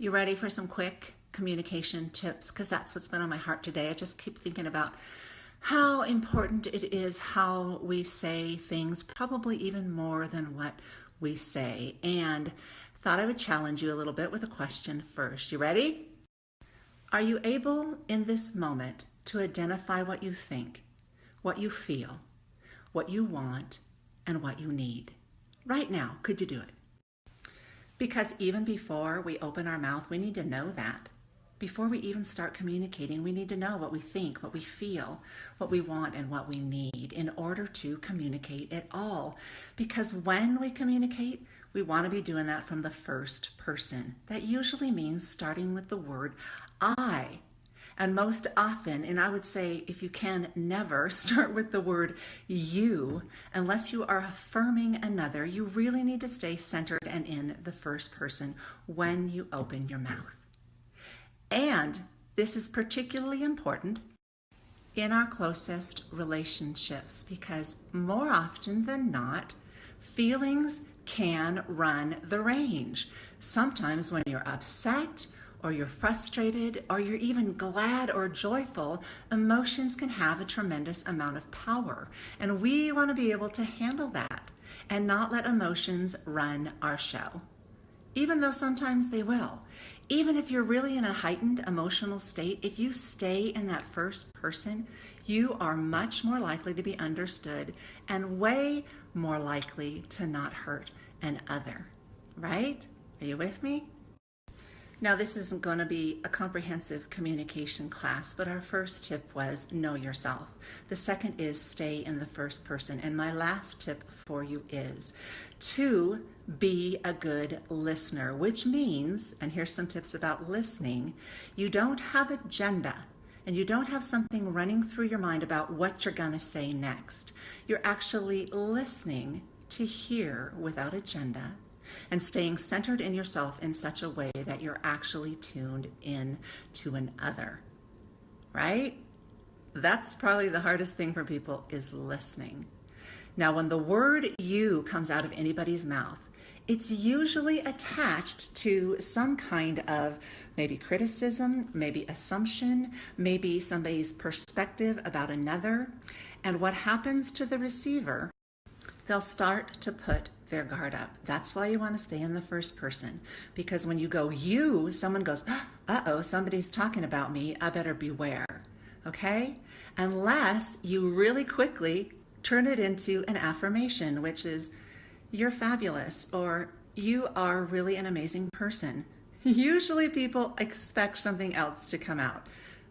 You ready for some quick communication tips? Because that's what's been on my heart today. I just keep thinking about how important it is how we say things, probably even more than what we say. And thought I would challenge you a little bit with a question first. You ready? Are you able in this moment to identify what you think, what you feel, what you want, and what you need? Right now, could you do it? Because even before we open our mouth, we need to know that. Before we even start communicating, we need to know what we think, what we feel, what we want, and what we need in order to communicate at all. Because when we communicate, we want to be doing that from the first person. That usually means starting with the word I. And most often, and I would say if you can, never start with the word you unless you are affirming another. You really need to stay centered and in the first person when you open your mouth. And this is particularly important in our closest relationships because more often than not, feelings can run the range. Sometimes when you're upset, or you're frustrated, or you're even glad or joyful, emotions can have a tremendous amount of power. And we want to be able to handle that and not let emotions run our show, even though sometimes they will. Even if you're really in a heightened emotional state, if you stay in that first person, you are much more likely to be understood and way more likely to not hurt an other, right? Are you with me? Now, this isn't going to be a comprehensive communication class, but our first tip was know yourself. The second is stay in the first person. And my last tip for you is to be a good listener, which means, and here's some tips about listening, you don't have agenda and you don't have something running through your mind about what you're going to say next. You're actually listening to hear without agenda and staying centered in yourself in such a way that you're actually tuned in to an other, right? That's probably the hardest thing for people is listening. Now, when the word you comes out of anybody's mouth, it's usually attached to some kind of maybe criticism, maybe assumption, maybe somebody's perspective about another. And what happens to the receiver, they'll start to put their guard up. That's why you want to stay in the first person, because when you go you, someone goes, uh-oh, somebody's talking about me, I better beware, okay? Unless you really quickly turn it into an affirmation, which is, you're fabulous, or you are really an amazing person. Usually people expect something else to come out.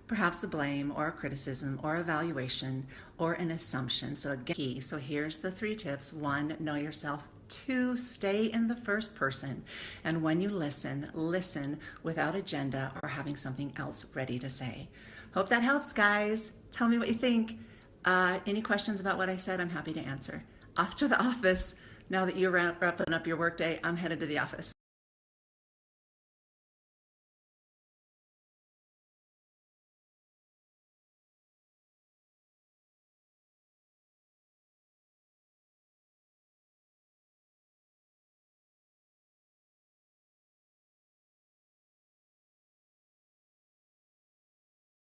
Perhaps a blame or a criticism or evaluation or an assumption. So again, so here's the 3 tips. 1, know yourself. 2, stay in the first person. And when you listen, listen without agenda or having something else ready to say. Hope that helps, guys. Tell me what you think. Any questions about what I said, I'm happy to answer. Off to the office. Now that you're wrapping up your workday, I'm headed to the office.